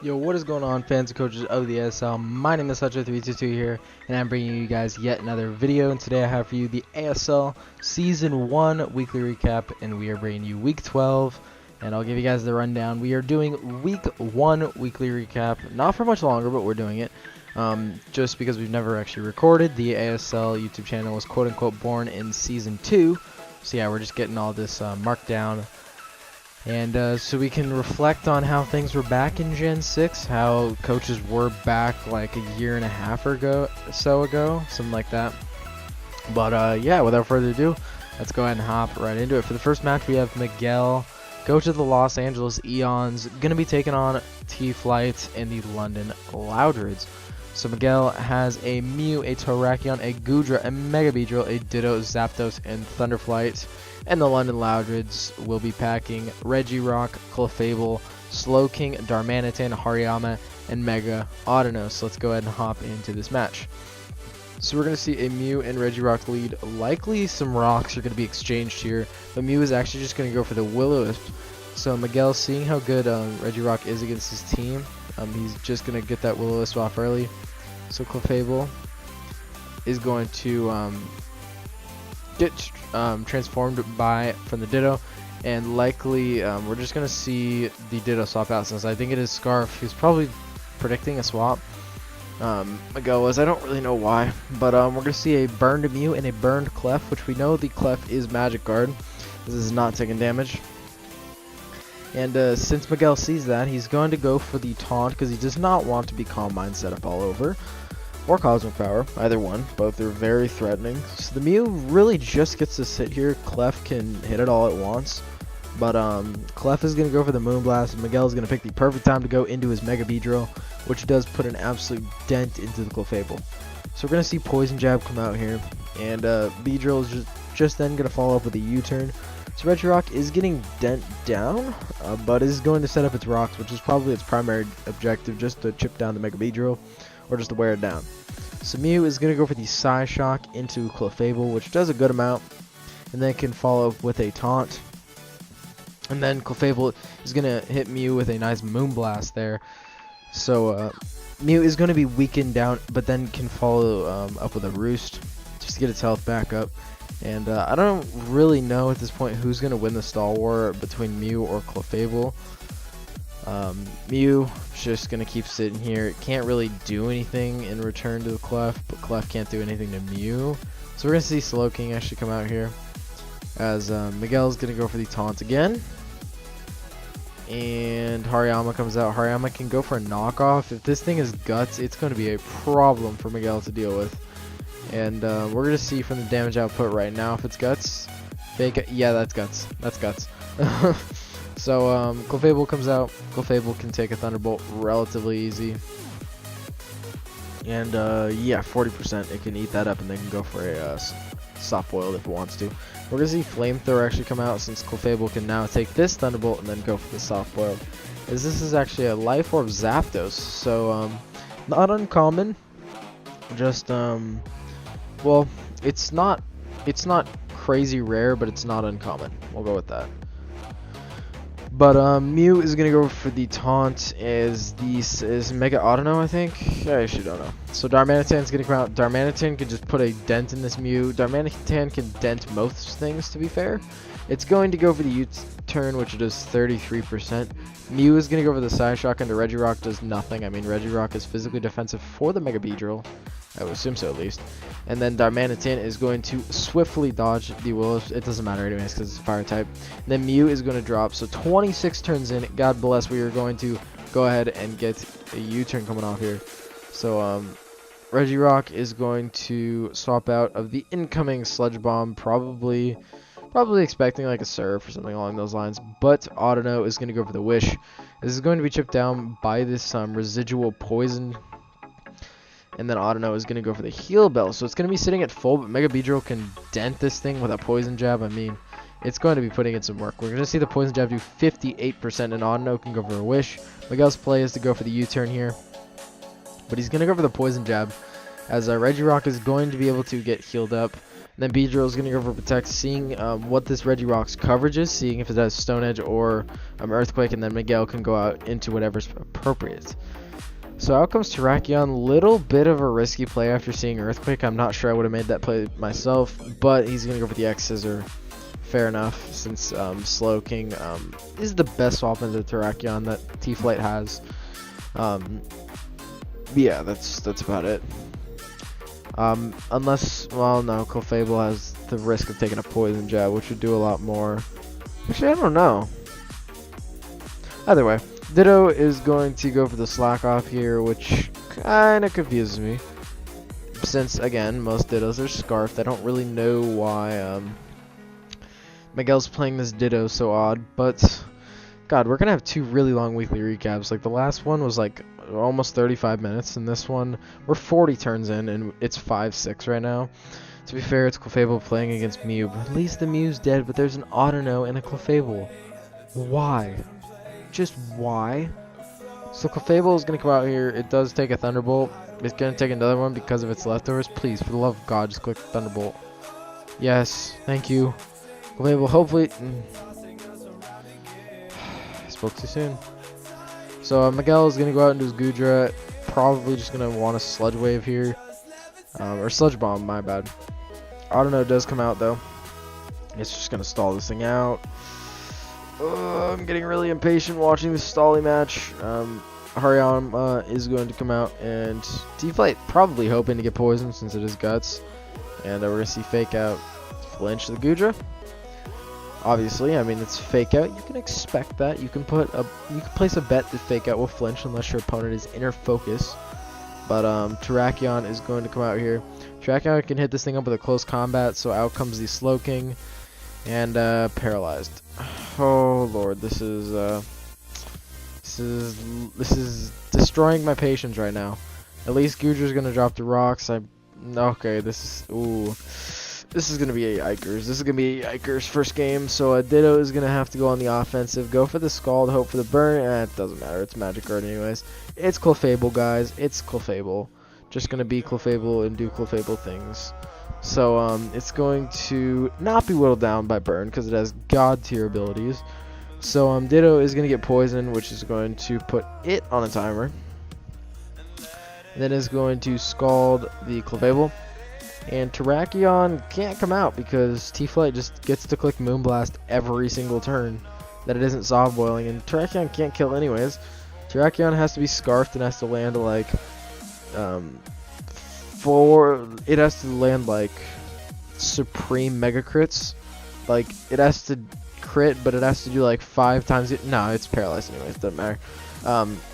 Yo, what is going on, fans and coaches of the ASL? My name is Hutcher322 here, and I'm bringing you guys yet another video. And today I have for you the ASL Season 1 weekly recap, and we are bringing you Week 12. And I'll give you guys the rundown. We are doing Week 1 weekly recap, not for much longer, but we're doing it. Just because we've never actually recorded. The ASL YouTube channel was quote-unquote born in Season 2. So yeah, we're just getting all this marked down. And so we can reflect on how things were back in Gen 6, how coaches were back like a year and a half ago, something like that. But yeah, without further ado, let's go ahead and hop right into it. For the first match, we have Miguel, coach of the Los Angeles Eons, going to be taking on T-Flight and the London Loudreds. So Miguel has a Mew, a Terrakion, a Goodra, a Mega Beedrill, a Ditto, Zapdos, and Thunderflight. And the London Loudreds will be packing Regirock, Clefable, Slowking, Darmanitan, Hariyama, and Mega Audino. So let's go ahead and hop into this match. So we're going to see a Mew and Regirock lead. Likely some rocks are going to be exchanged here, but Mew is actually just going to go for the Will-O-Wisp. So Miguel, seeing how good Regirock is against his team, he's just going to get that Will-O-Wisp off early. So Clefable is going to get transformed from the Ditto, and likely we're just going to see the Ditto swap out, since I think it is Scarf. He's probably predicting a swap. Miguel was, I don't really know why, but we're going to see a burned Mew and a burned Clef, which we know the Clef is Magic Guard. This is not taking damage. And since Miguel sees that, he's going to go for the taunt, because he does not want to be Calm Mind set up all over. Or Cosmic Power, either one. Both are very threatening. So the Mew really just gets to sit here. Clef can hit it all at once. But Clef is going to go for the Moonblast. Miguel is going to pick the perfect time to go into his Mega Beedrill, which does put an absolute dent into the Clefable. So we're going to see Poison Jab come out here. And Beedrill is just then going to follow up with a U-turn. So Regirock is getting dent down, but is going to set up its rocks, which is probably its primary objective, just to chip down the Mega Beedrill, or just to wear it down. So Mew is going to go for the Psyshock into Clefable, which does a good amount, and then can follow up with a taunt. And then Clefable is going to hit Mew with a nice Moonblast there. So Mew is going to be weakened down, but then can follow up with a Roost, just to get its health back up. And I don't really know at this point who's going to win the stall war between Mew or Clefable. Mew is just going to keep sitting here. It can't really do anything in return to the Clef, but Clef can't do anything to Mew. So we're going to see Slowking actually come out here, as Miguel is going to go for the taunt again. And Hariyama comes out. Hariyama can go for a knockoff. If this thing is Guts, it's going to be a problem for Miguel to deal with. And we're going to see from the damage output right now if it's Guts. Fake, yeah, that's Guts. That's Guts. So Clefable comes out. Clefable can take a Thunderbolt relatively easy. And yeah, 40%. It can eat that up, and they can go for a soft boiled if it wants to. We're going to see Flamethrower actually come out, since Clefable can now take this Thunderbolt and then go for the soft boiled. As this is actually a Life Orb Zapdos. So not uncommon. Just well, it's not crazy rare, but it's not uncommon. We'll go with that. But Mew is gonna go for the taunt. Is Mega Audino, I think? I actually don't know. So Darmanitan's gonna come out. Darmanitan can just put a dent in this Mew. Darmanitan can dent most things, to be fair. It's going to go for the U-turn, which does 33%. Mew is going to go for the Psyshock, and the Regirock does nothing. I mean, Regirock is physically defensive for the Mega Beedrill. I would assume so, at least. And then Darmanitan is going to swiftly dodge the Will-O-Wisp. It doesn't matter anyways, because it's a fire type. And then Mew is going to drop. So 26 turns in. God bless, we are going to go ahead and get a U-turn coming off here. So Regirock is going to swap out of the incoming Sludge Bomb, probably expecting like a Surf or something along those lines. But Audino is going to go for the Wish. This is going to be chipped down by this residual poison. And then Audino is going to go for the Heal Bell. So it's going to be sitting at full, but Mega Beedrill can dent this thing with a Poison Jab. I mean, it's going to be putting in some work. We're going to see the Poison Jab do 58%, and Audino can go for a Wish. Miguel's play is to go for the U-turn here, but he's going to go for the Poison Jab, as Regirock is going to be able to get healed up. then Beedrill is going to go for Protect, seeing what this Regirock's coverage is, seeing if it has Stone Edge or Earthquake, and then Miguel can go out into whatever's appropriate. So out comes Terrakion. Little bit of a risky play after seeing Earthquake. I'm not sure I would have made that play myself, but he's going to go for the X Scissor. Fair enough, since Slowking is the best swap into Terrakion that T-Flight has. Yeah, that's about it. Unless, well, no, Clefable has the risk of taking a Poison Jab, which would do a lot more. Actually, I don't know. Either way, Ditto is going to go for the Slack Off here, which kind of confuses me. Since, again, most Dittos are Scarfed. I don't really know why Miguel's playing this Ditto so odd, but God, we're gonna have two really long weekly recaps. Like, the last one was like almost 35 minutes, and this one we're 40 turns in, and it's 5-6 right now. To be fair, it's Clefable playing against Mew, but at least the Mew's dead, but there's an Autono and a Clefable. Why? Just why? So Clefable is gonna come out here. It does take a Thunderbolt. It's gonna take another one because of its leftovers. Please, for the love of God, just click Thunderbolt. Yes, thank you. Clefable, hopefully. I spoke too soon. So Miguel is gonna go out into his Goodra. Probably just gonna want a Sludge Wave here, or Sludge Bomb. My bad. Autono does come out though. It's just gonna stall this thing out. I'm getting really impatient watching this Stally match. Hariyama is going to come out, and T-Flight probably hoping to get poisoned since it is Guts. And we're gonna see Fake Out flinch the Goodra. Obviously, I mean, it's Fake Out. You can expect that. You can place a bet that Fake Out will flinch unless your opponent is inner focus. But Terrakion is going to come out here. Terrakion can hit this thing up with a close combat, so out comes the Slowking and paralyzed. Oh Lord, this is destroying my patience right now. At least Goodra's gonna drop the rocks. Okay, this is gonna be a Yikers. This is gonna be a Yikers first game. So Ditto is gonna have to go on the offensive, go for the Scald, hope for the burn. It doesn't matter. It's Magic Guard anyways. It's Clefable, guys. It's Clefable. Just gonna be Clefable and do Clefable things. So it's going to not be whittled down by burn because it has God tier abilities. So Ditto is gonna get poisoned, which is going to put it on a timer. And then is going to Scald the Clefable. And Terrakion can't come out because T-Flight just gets to click Moonblast every single turn that it isn't soft boiling, and Terrakion can't kill anyways. Terrakion has to be Scarfed and has to land like it has to land like Supreme Mega Crits. Like, it has to crit, but it has to do like 5 times it. No, it's paralyzed anyways, doesn't matter.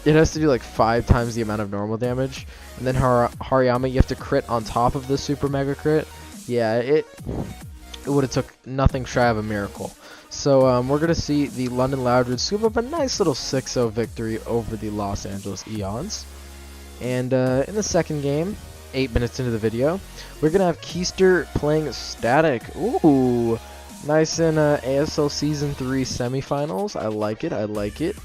It has to do like 5 times the amount of normal damage, and then Hariyama, you have to crit on top of the super mega crit. Yeah, it would have took nothing shy of a miracle. So we're gonna see the London Loudred scoop up a nice little 6-0 victory over the Los Angeles Eons. And in the second game, 8 minutes into the video, we're gonna have Keister playing Static. Ooh, nice in ASL Season 3 semifinals. I like it. I like it.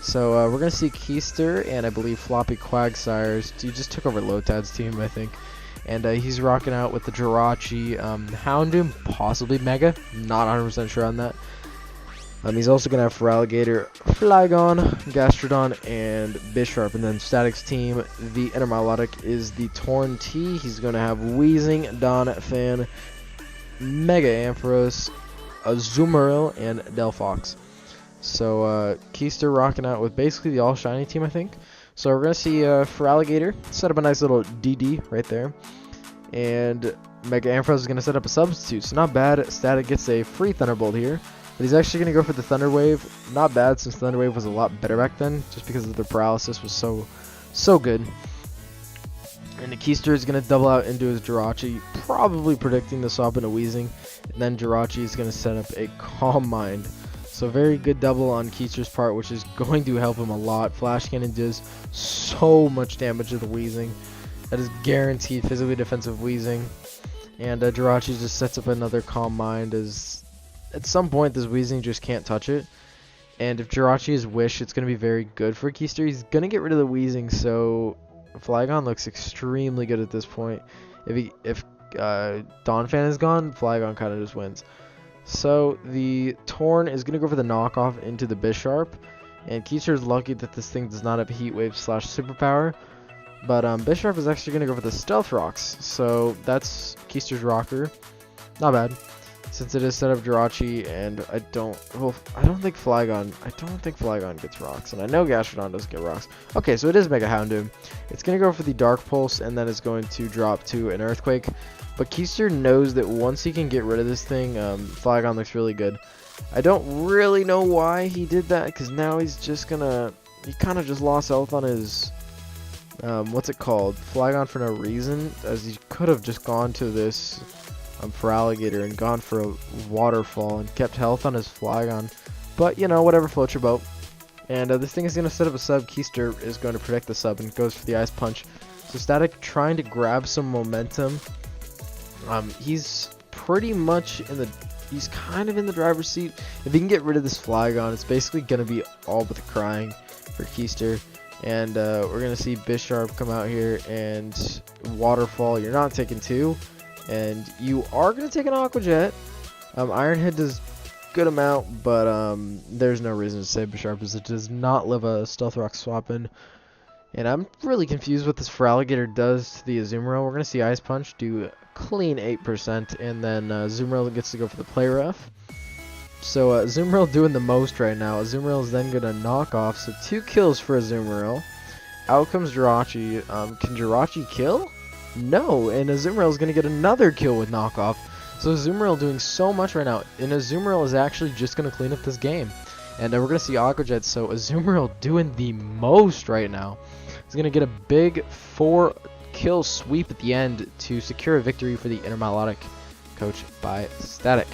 So we're going to see Keister and I believe Floppy Quagsires. He just took over Lotad's team, I think. And he's rocking out with the Jirachi, Houndoom, possibly Mega. Not 100% sure on that. He's also going to have Feraligatr, Flygon, Gastrodon, and Bisharp. And then Static's team, the Inner Milotic is the Torn T. He's going to have Weezing, Donphan, Mega Ampharos, Azumarill, and Delphox. So Keister rocking out with basically the all shiny team, I think. So we're gonna see Feraligatr set up a nice little DD right there, and Mega Ampharos is gonna set up a substitute. So not bad. Static gets a free Thunderbolt here, but he's actually gonna go for the Thunder Wave. Not bad, since Thunder Wave was a lot better back then, just because of the paralysis was so good. And the Keister is going to double out into his Jirachi, probably predicting the swap into Weezing. And then Jirachi is going to set up a Calm Mind. So very good double on Keister's part, which is going to help him a lot. Flash Cannon does so much damage to the Weezing. That is guaranteed physically defensive Weezing. And Jirachi just sets up another Calm Mind, as at some point this Weezing just can't touch it. And if Jirachi is Wish, it's going to be very good for Keister. He's going to get rid of the Weezing, so Flygon looks extremely good at this point. If Donphan is gone, Flygon kind of just wins. So the Torn is going to go for the knockoff into the Bisharp. And Keister is lucky that this thing does not have Heat Wave / Superpower. But Bisharp is actually going to go for the Stealth Rocks. So that's Keister's Rocker. Not bad. Since it is set up Jirachi, and I don't think Flygon gets rocks, and I know Gastrodon doesn't get rocks. Okay, so it is Mega Houndoom. It's gonna go for the Dark Pulse, and then it's going to drop to an Earthquake. But Keister knows that once he can get rid of this thing, Flygon looks really good. I don't really know why he did that, because now he's just gonna, he kind of just lost health on his, what's it called, Flygon for no reason, as he could have just gone to this for Alligator and gone for a Waterfall and kept health on his Flygon. But, you know, whatever floats your boat. And this thing is going to set up a sub. Keister is going to protect the sub and goes for the Ice Punch. So Static trying to grab some momentum. He's pretty much in the... He's kind of in the driver's seat. If he can get rid of this Flygon, it's basically going to be all but the crying for Keister. And we're going to see Bisharp come out here and Waterfall. You're not taking two. And you are going to take an Aqua Jet. Iron Head does good amount, but there's no reason to say Bisharp as it does not live a Stealth Rock swap in. And I'm really confused what this Feraligatr does to the Azumarill. We're going to see Ice Punch do clean 8%, and then Azumarill gets to go for the Play Rough. So Azumarill doing the most right now. Azumarill is then going to knock off, so 2 kills for Azumarill. Out comes Jirachi. Can Jirachi kill? No, and Azumarill is going to get another kill with knockoff. So Azumarill doing so much right now, and Azumarill is actually just going to clean up this game. And we're going to see Aqua Jet, so Azumarill doing the most right now. He's going to get a big 4-kill sweep at the end to secure a victory for the Intermilotic, coached by Static.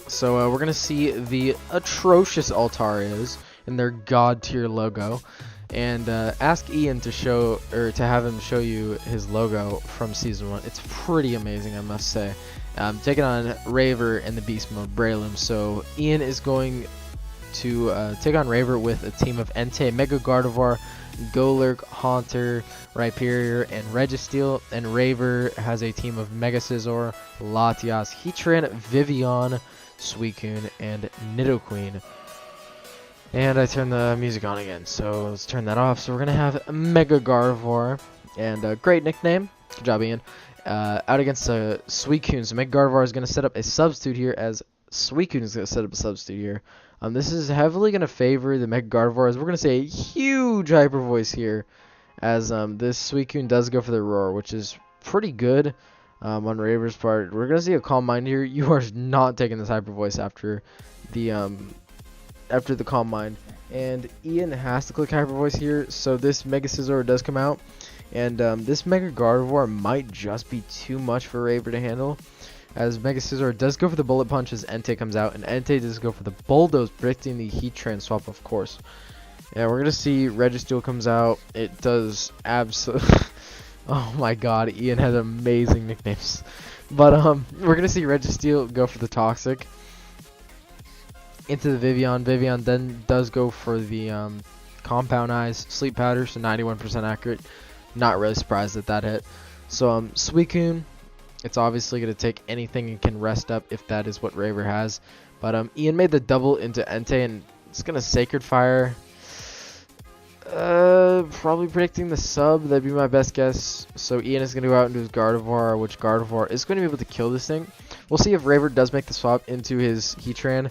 So we're going to see the atrocious Altarias in their god tier logo. And ask Ian to have him show you his logo from Season 1. It's pretty amazing, I must say. Taking on Raver in the Beast Mode Breloom. So Ian is going to take on Raver with a team of Entei, Mega Gardevoir, Golurk, Haunter, Rhyperior, and Registeel. And Raver has a team of Mega Scizor, Latias, Heatran, Vivian, Suicune, and Nidoqueen. And I turned the music on again, so let's turn that off. So we're going to have Mega Gardevoir, and great nickname. Good job, Ian. Out against Suicune. So Mega Gardevoir is going to set up a substitute here, as Suicune is going to set up a substitute here. This is heavily going to favor the Mega Gardevoir, as we're going to see a huge Hyper Voice here, as this Suicune does go for the Roar, which is pretty good on Raver's part. We're going to see a Calm Mind here. You are not taking this Hyper Voice after the Calm Mind, and Ian has to click Hyper Voice here, so this Mega Scizor does come out, and this Mega Gardevoir might just be too much for Raver to handle, as Mega Scizor does go for the Bullet Punch as Entei comes out, and Entei does go for the Bulldoze, predicting the Heatran swap, of course. And we're going to see Registeel comes out. It does absolutely... Oh my god, Ian has amazing nicknames. But we're going to see Registeel go for the Toxic into the Vivian. Vivian then does go for the Compound Eyes, Sleep Powder, so 91% accurate. Not really surprised that that hit. So Suicune, it's obviously going to take anything and can rest up if that is what Raver has. But Ian made the double into Entei, and it's going to Sacred Fire. Probably predicting the sub, that'd be my best guess. So Ian is going to go out and do his Gardevoir, which Gardevoir is going to be able to kill this thing. We'll see if Raver does make the swap into his Heatran.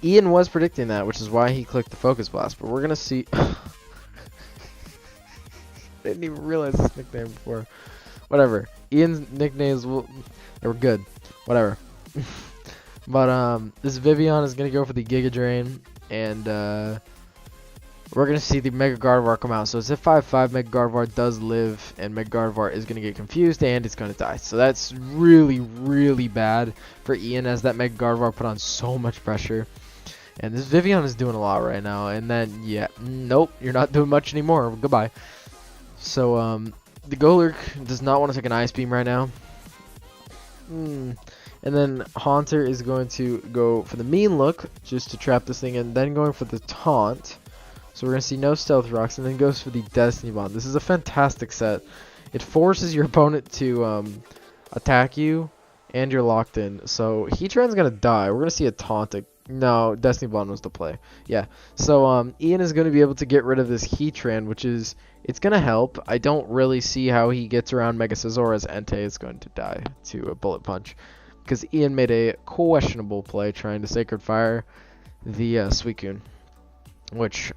Ian was predicting that, which is why he clicked the Focus Blast, but we're going to see... I didn't even realize this nickname before. Whatever. Ian's nicknames, they were good. Whatever. But this Vivian is going to go for the Giga Drain, and we're going to see the Mega Gardevoir come out. So it's a 5-5. Mega Gardevoir does live, and Mega Gardevoir is going to get confused, and it's going to die. So that's really, really bad for Ian, as that Mega Gardevoir put on so much pressure. And this Vivian is doing a lot right now. And then, yeah, nope, you're not doing much anymore. Goodbye. So, the Golurk does not want to take an Ice Beam right now. And then Haunter is going to go for the Mean Look, just to trap this thing, and then going for the Taunt. So we're going to see no Stealth Rocks, and then goes for the Destiny Bond. This is a fantastic set. it forces your opponent to attack you, and you're locked in. So Heatran's gonna die. We're gonna see a taunt. No, Destiny Bond was the play. Yeah. So Ian is gonna be able to get rid of this Heatran, which is it's gonna help. I don't really see how he gets around Mega Scizor, as Entei is going to die to a Bullet Punch, because Ian made a questionable play trying to Sacred Fire the Suicune, which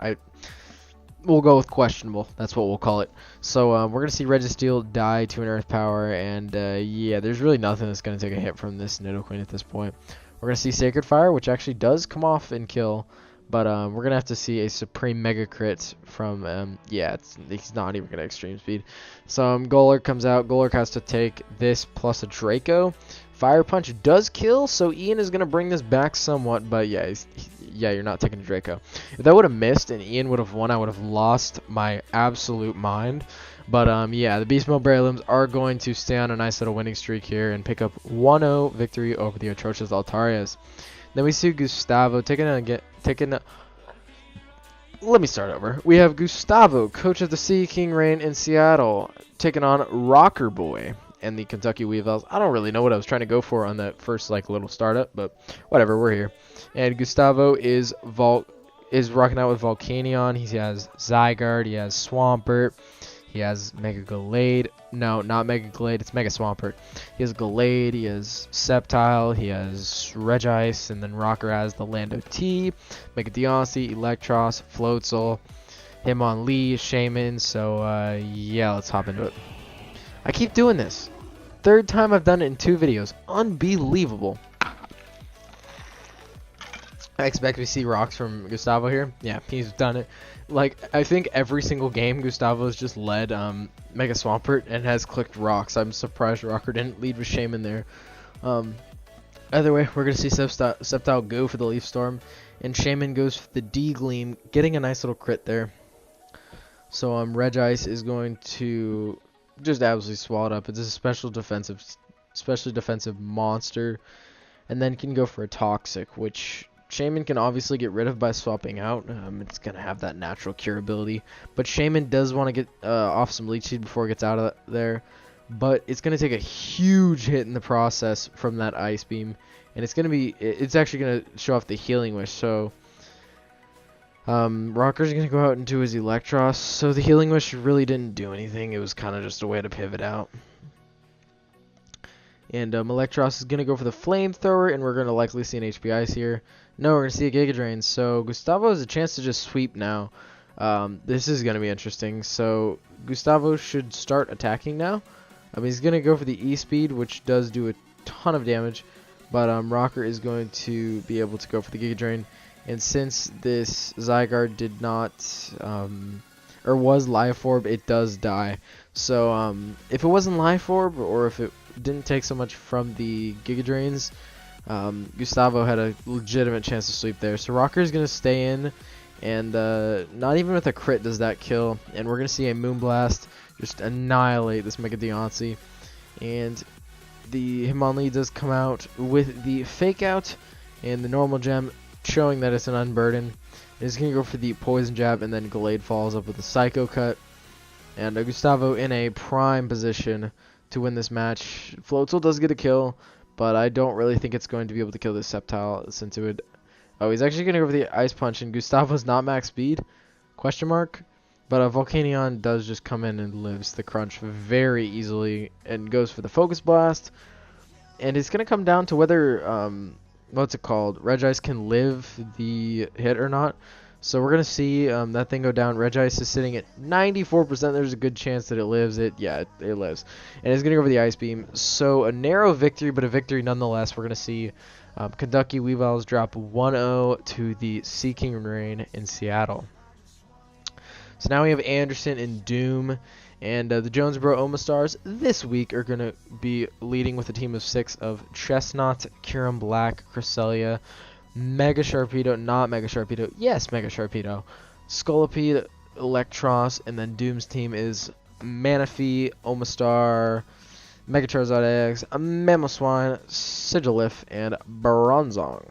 we'll go with questionable. That's what we'll call it. So we're going to see Registeel die to an Earth Power, and yeah, there's really nothing that's going to take a hit from this Nidoqueen at this point. We're going to see Sacred Fire, which actually does come off and kill, but we're going to have to see a Supreme Mega Crit from, yeah, he's not even going to Extreme Speed. So Golurk comes out. Golurk has to take this plus a Draco. Fire Punch does kill, so Ian is going to bring this back somewhat, but yeah, you're not taking a Draco. If that would have missed and Ian would have won, I would have lost my absolute mind. But yeah, the Beast Mode Breloons are going to stay on a nice little winning streak here and pick up 1-0 victory over the atrocious Altarias. Then we see Gustavo taking let me start over. We have Gustavo, coach of the Sea King Reign in Seattle, taking on Rocker Boy and the Kentucky Weavils. I don't really know what I was trying to go for on that first little startup, but whatever, we're here. And Gustavo is rocking out with Volcanion. He has Zygarde, he has Swampert, he has Mega Gallade. No, not Mega Gallade, it's Mega Swampert. He has Gallade, he has Sceptile, he has Regice, and then Rocker has the Lando T, Mega Deoncé, Electros, Floatzel, Hitmonlee, Shaman. So yeah, let's hop into it. I keep doing this. Third time I've done it in 2 videos. Unbelievable. I expect we see rocks from Gustavo here. Yeah, he's done it. I think every single game Gustavo's just led Mega Swampert and has clicked rocks. I'm surprised Rocker didn't lead with Shaman there. Either way, we're going to see Sceptile go for the Leaf Storm, and Shaman goes for the D-Gleam, getting a nice little crit there. So Regice is going to just absolutely swallow it up. It's a especially defensive monster, and then can go for a Toxic, which Shaman can obviously get rid of by swapping out. It's going to have that natural cure ability, but Shaman does want to get off some Leech Seed before it gets out of there, but it's going to take a huge hit in the process from that Ice Beam, and it's actually going to show off the Healing Wish. So Rocker's going to go out into his Electros, so the Healing Wish really didn't do anything. It was kind of just a way to pivot out. And Electros is going to go for the Flamethrower, and we're going to likely see an HP Ice here. No, we're going to see a Giga Drain, so Gustavo has a chance to just sweep now. This is going to be interesting. So Gustavo should start attacking now. He's going to go for the E-Speed, which does do a ton of damage, but Rocker is going to be able to go for the Giga Drain. And since this Zygarde did not, or was Life Orb, it does die. So if it wasn't Life Orb, or if it didn't take so much from the Giga Drains, Gustavo had a legitimate chance to sweep there. So Rocker is going to stay in, and not even with a crit does that kill. And we're going to see a Moonblast just annihilate this Mega Deoncé. And the Hitmonlee does come out with the Fake Out and the normal gem, showing that it's an Unburden. It's going to go for the Poison Jab, and then Gallade follows up with a Psycho Cut. And Gustavo in a prime position to win this match. Floatzel does get a kill, but I don't really think it's going to be able to kill this Sceptile, since it would... Oh, he's actually going to go for the Ice Punch, and Gustavo's not max speed? Question mark? But Volcanion does just come in and lives the crunch very easily, and goes for the Focus Blast. And it's going to come down to whether... what's it called? Regice can live the hit or not. So we're going to see that thing go down. Regice is sitting at 94%. There's a good chance that it lives. It lives. And it's going to go for the Ice Beam. So a narrow victory, but a victory nonetheless. We're going to see Kentucky Weavils drop 1-0 to the Sea King Reign in Seattle. So now we have Anderson and Doom. And the Jonesboro Omastars this week are going to be leading with a team of 6 of Chestnut, Kyurem Black, Cresselia, Mega Sharpedo, not Mega Sharpedo, yes, Mega Sharpedo, Scolipede, Electros, and then Doom's team is Manaphy, Omastar, Mega Charizard X, Mamoswine, Sigilif, and Bronzong.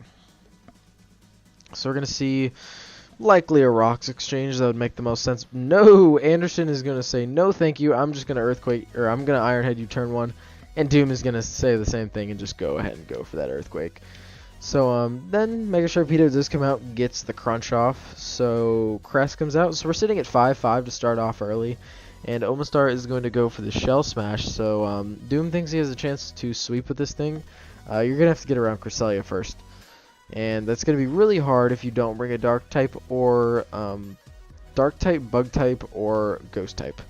So we're going to see Likely a rocks exchange. That would make the most sense. No, Anderson is going to say no thank you. I'm just going to Earthquake, or I'm going to Iron Head you turn 1. And Doom is going to say the same thing and just go ahead and go for that Earthquake. So then Mega Sharpedo does come out, gets the crunch off. So Crest comes out. So we're sitting at 5-5 to start off early. And Omastar is going to go for the Shell Smash. So Doom thinks he has a chance to sweep with this thing. You're going to have to get around Cresselia first. And that's going to be really hard if you don't bring a Dark type or Dark type, Bug type, or Ghost type.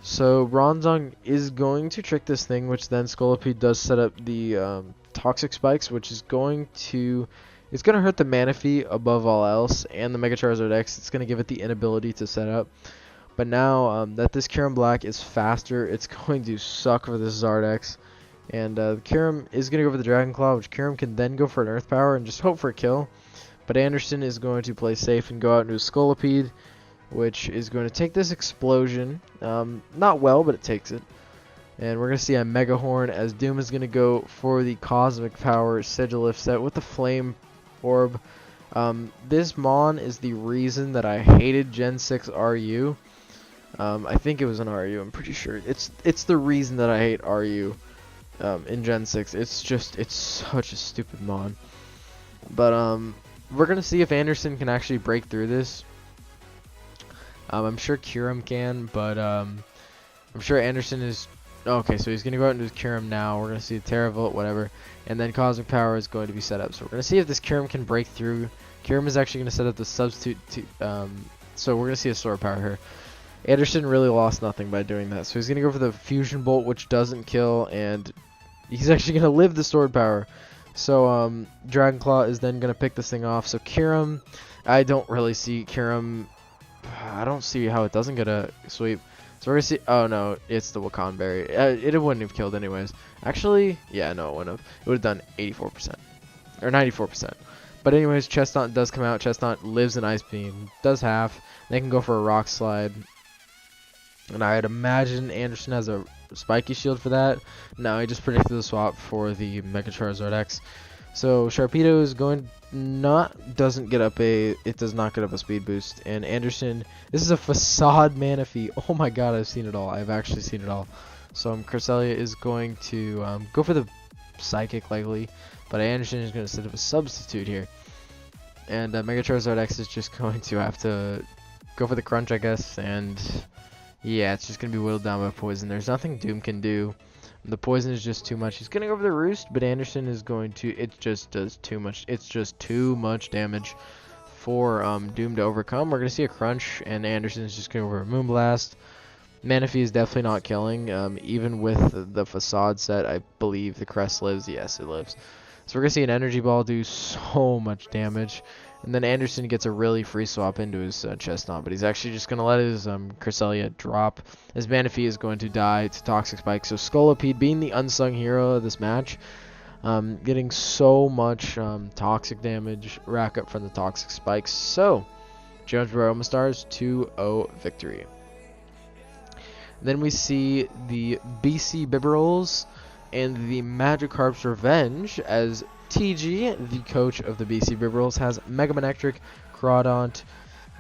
So Bronzong is going to trick this thing, which then Scolipede does set up the Toxic Spikes, which is going to hurt the Manaphy above all else, and the Mega Charizard X. It's going to give it the inability to set up. But now that this Kyurem Black is faster, it's going to suck for this Zardex. And Kyurem is going to go for the Dragon Claw, which Kyurem can then go for an Earth Power and just hope for a kill. But Anderson is going to play safe and go out into a Scolipede, which is going to take this Explosion. Not well, but it takes it. And we're going to see a Mega Horn as Doom is going to go for the Cosmic Power Sigilif set with the Flame Orb. This Mon is the reason that I hated Gen 6 RU. I think it was an RU, I'm pretty sure. It's the reason that I hate RU in Gen 6. It's such a stupid Mon. But we're going to see if Anderson can actually break through this. I'm sure Kyurem can, but I'm sure Anderson is... Okay, so he's going to go out into his Kyurem now. We're going to see the Terravolt, whatever. And then Cosmic Power is going to be set up. So we're going to see if this Kyurem can break through. Kyurem is actually going to set up the substitute. So we're going to see a Sword Power here. Anderson really lost nothing by doing that. So he's going to go for the Fusion Bolt, which doesn't kill. And he's actually going to live the Sword Power. So Dragon Claw is then going to pick this thing off. So Kyurem, I don't really see Kyurem... I don't see how it doesn't get a sweep. So we're going to see... Oh, no. It's the Wakan Berry. It wouldn't have killed anyways. Actually, yeah, no, it wouldn't have. It would have done 84%. Or 94%. But anyways, Chestnut does come out. Chestnut lives in Ice Beam. Does half. They can go for a Rock Slide. And I'd imagine Anderson has a Spiky Shield for that. No, he just predicted the swap for the Mega Charizard X. So Sharpedo is going... It does not get up a speed boost. And Anderson, this is a Facade Manaphy. Oh my god, I've seen it all. I've actually seen it all. So Cresselia is going to go for the Psychic likely, but Anderson is going to set up a substitute here. And Mega Charizard X is just going to have to go for the Crunch, I guess. And yeah, it's just going to be whittled down by Poison. There's nothing Doom can do. The Poison is just too much. He's going to go for the Roost, but Anderson is going to... It just does too much. It's just too much damage for Doom to overcome. We're going to see a Crunch, and Anderson is just going to go for a Moonblast. Manaphy is definitely not killing. Even with the Facade set, I believe the Crest lives. Yes, it lives. So we're going to see an Energy Ball do so much damage. And then Anderson gets a really free swap into his Chestnut, but he's actually just going to let his Cresselia drop. His Manaphy is going to die to Toxic Spike. So Scolipede, being the unsung hero of this match, getting so much toxic damage, rack up from the Toxic Spikes. So, Jonesboro Omastar's 2-0 victory. Then we see the BC Bibberolls and the Magikarp's Revenge as TG, the coach of the BC Bibberolls, has Mega Manectric, Crawdaunt,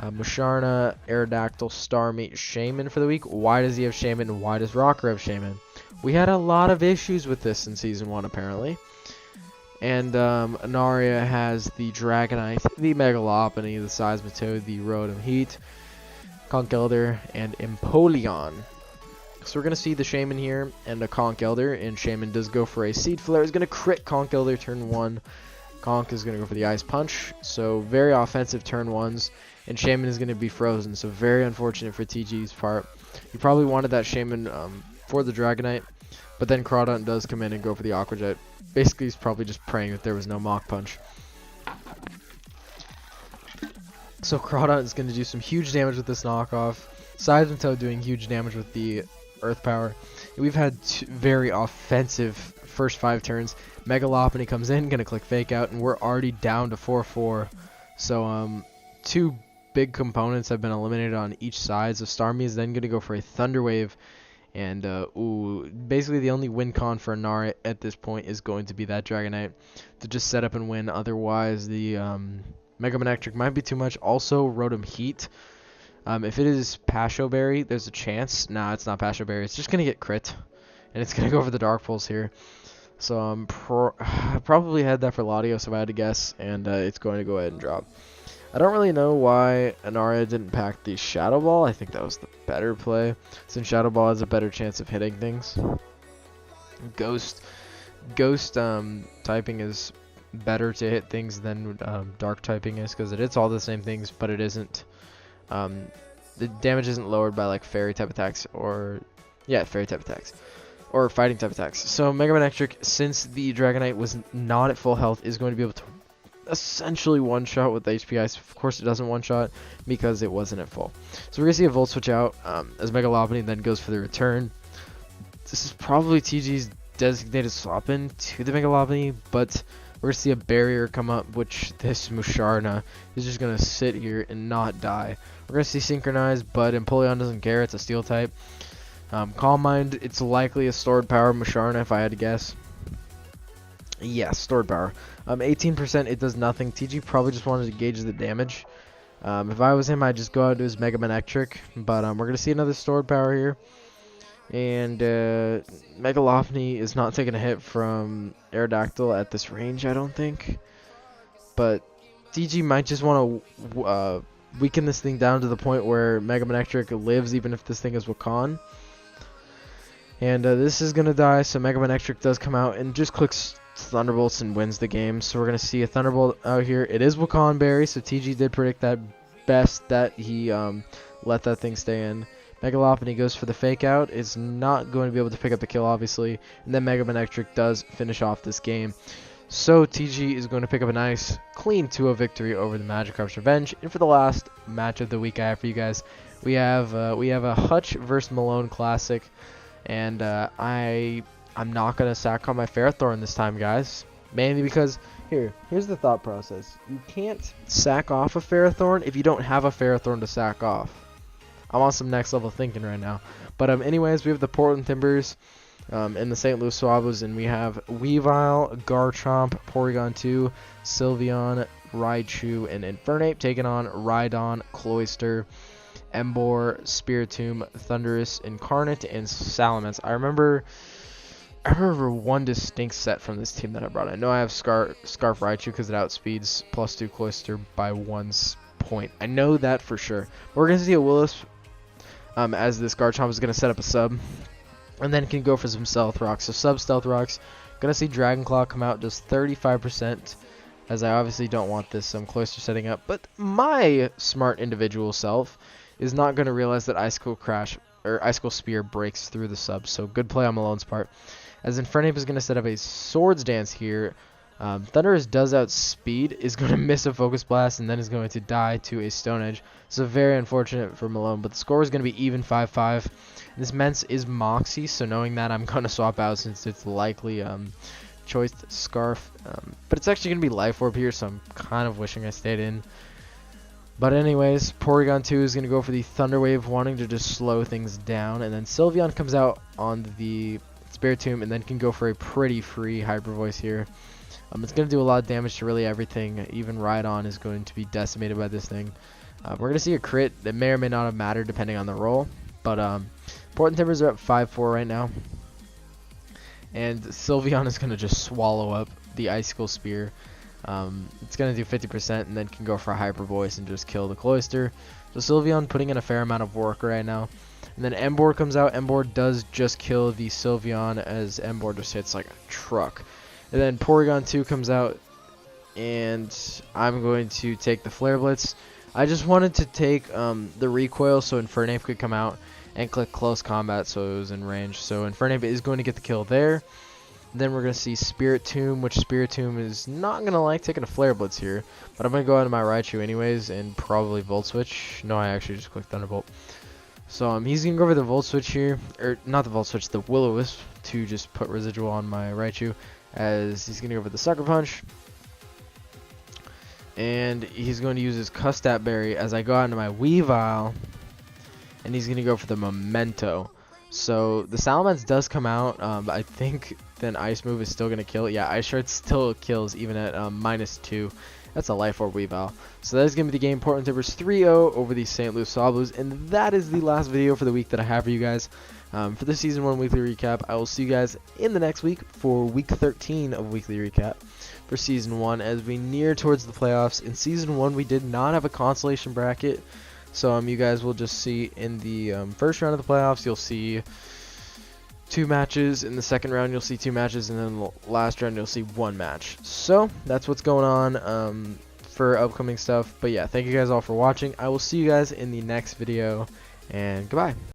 Musharna, Aerodactyl, Starmie, Shaman for the week. Why does he have Shaman? Why does Rocker have Shaman? We had a lot of issues with this in Season 1, apparently. And Anaria has the Dragonite, the Megalopony, the Seismitoad, the Rotom Heat, Conch Elder, and Empoleon. So we're going to see the Shaman here and a Conch Elder, and Shaman does go for a Seed Flare. He's going to crit Conch Elder turn 1. Conch is going to go for the Ice Punch. So very offensive turn 1s, and Shaman is going to be frozen. So very unfortunate for TG's part. He probably wanted that Shaman for the Dragonite, but then Crawdaunt does come in and go for the Aqua Jet. Basically, he's probably just praying that there was no Mach Punch. So Crawdaunt is going to do some huge damage with this knockoff. Seismitoad doing huge damage with the Earth Power. We've had very offensive first 5 turns. Megalopony comes in, gonna click Fake Out, and we're already down to 4-4. So 2 big components have been eliminated on each side. So Starmie is then gonna go for a Thunder Wave, and basically the only win con for Anaria at this point is going to be that Dragonite to just set up and win. Otherwise, the Mega Manectric might be too much. Also, Rotom Heat. If it is Pasho Berry, there's a chance. Nah, it's not Pasho Berry. It's just going to get crit. And it's going to go for the Dark Pulse here. So I probably had that for Latios if I had to guess. And it's going to go ahead and drop. I don't really know why Anaria didn't pack the Shadow Ball. I think that was the better play, since Shadow Ball has a better chance of hitting things. Ghost typing is better to hit things than Dark typing is, because it hits all the same things, but it isn't. The damage isn't lowered by like Fairy type attacks or Fairy type attacks or Fighting type attacks. So Mega Manectric, since the Dragonite was not at full health, is going to be able to essentially one-shot with the HP Ice. Of course it doesn't one-shot because it wasn't at full. So we're going to see a Volt Switch out as Mega Lopunny then goes for the return. This is probably TG's designated swap in to the Mega Lopunny, but we're going to see a barrier come up, which this Musharna is just going to sit here and not die. We're going to see Synchronize, but Empoleon doesn't care. It's a Steel type. Calm Mind, it's likely a Stored Power Musharna if I had to guess. Yes, Stored Power. 18%, it does nothing. TG probably just wanted to gauge the damage. If I was him, I'd just go out to his Mega Manectric. But we're going to see another Stored Power here. And Mega Lopunny is not taking a hit from Aerodactyl at this range, I don't think. But TG might just want to weaken this thing down to the point where Mega Manectric lives, even if this thing is Wakan. And this is going to die, so Mega Manectric does come out and just clicks Thunderbolts and wins the game. So we're going to see a Thunderbolt out here. It is Wakan Berry, so TG did predict that best that he let that thing stay in. Mega Lopunny goes for the fake out. It's not going to be able to pick up the kill, obviously. And then Mega Manectric does finish off this game. So TG is going to pick up a nice, clean 2-0 victory over the Magikarp's Revenge. And for the last match of the week I have for you guys, we have a Hutch versus Malone Classic. And I'm not going to sack on my Ferrothorn this time, guys. Mainly because, here's the thought process. You can't sack off a Ferrothorn if you don't have a Ferrothorn to sack off. I'm on some next level thinking right now. But anyways, we have the Portland Timbers and the St. Louis Swabos, and we have Weavile, Garchomp, Porygon 2, Sylveon, Raichu, and Infernape taking on Rhydon, Cloyster, Emboar, Spiritomb, Thundurus, Incarnate, and Salamence. I remember one distinct set from this team that I brought. I know I have Scarf Raichu because it outspeeds +2 Cloyster by 1 point. I know that for sure. We're going to see a Willis as this Garchomp is going to set up a sub and then can go for some Stealth Rocks. So sub Stealth Rocks. Going to see Dragon Claw come out just 35%, as I obviously don't want this Cloyster setting up. But my smart individual self is not going to realize that Icicle Spear breaks through the sub. So good play on Malone's part. As Infernape is going to set up a Swords Dance here. Thundurus does outspeed, is going to miss a Focus Blast, and then is going to die to a Stone Edge. So very unfortunate for Malone, but the score is going to be even 5-5. This Mence is Moxie, so knowing that, I'm going to swap out since it's likely Choice Scarf. But it's actually going to be Life Orb here, so I'm kind of wishing I stayed in. But anyways, Porygon 2 is going to go for the Thunder Wave, wanting to just slow things down. And then Sylveon comes out on the Spiritomb and then can go for a pretty free Hyper Voice here. It's going to do a lot of damage to really everything. Even Rhydon is going to be decimated by this thing. We're going to see a crit that may or may not have mattered depending on the roll. But Portland Timbers are up 5-4 right now. And Sylveon is going to just swallow up the Icicle Spear. It's going to do 50% and then can go for a Hyper Voice and just kill the Cloyster. So Sylveon putting in a fair amount of work right now. And then Emboar comes out. Emboar does just kill the Sylveon as Emboar just hits like a truck. And then Porygon 2 comes out, and I'm going to take the Flare Blitz. I just wanted to take the recoil so Infernape could come out and click Close Combat so it was in range. So Infernape is going to get the kill there. Then we're going to see Spiritomb, which Spiritomb is not going to like taking a Flare Blitz here. But I'm going to go out of my Raichu anyways and probably Volt Switch. No, I actually just clicked Thunderbolt. So he's going to go over the Volt Switch here. Or not the Volt Switch, the Will-O-Wisp to just put Residual on my Raichu. As he's going to go for the Sucker Punch. And he's going to use his Custat Berry as I go out into my Weavile. And he's going to go for the Memento. So the Salamence does come out. But I think then Ice Move is still going to kill. Yeah, Ice Shard still kills even at -2. That's a life orb Weavile. So that is going to be the game. Portland Timbers 3-0 over the St. Louis Saw Blues. And that is the last video for the week that I have for you guys. For the Season 1 weekly recap, I will see you guys in the next week for week 13 of weekly recap for Season 1 as we near towards the playoffs. In Season 1, we did not have a consolation bracket. So you guys will just see in the first round of the playoffs, you'll see 2 matches. In the second round, you'll see 2 matches. And then the last round, you'll see 1 match. So that's what's going on for upcoming stuff. But yeah, thank you guys all for watching. I will see you guys in the next video. And goodbye.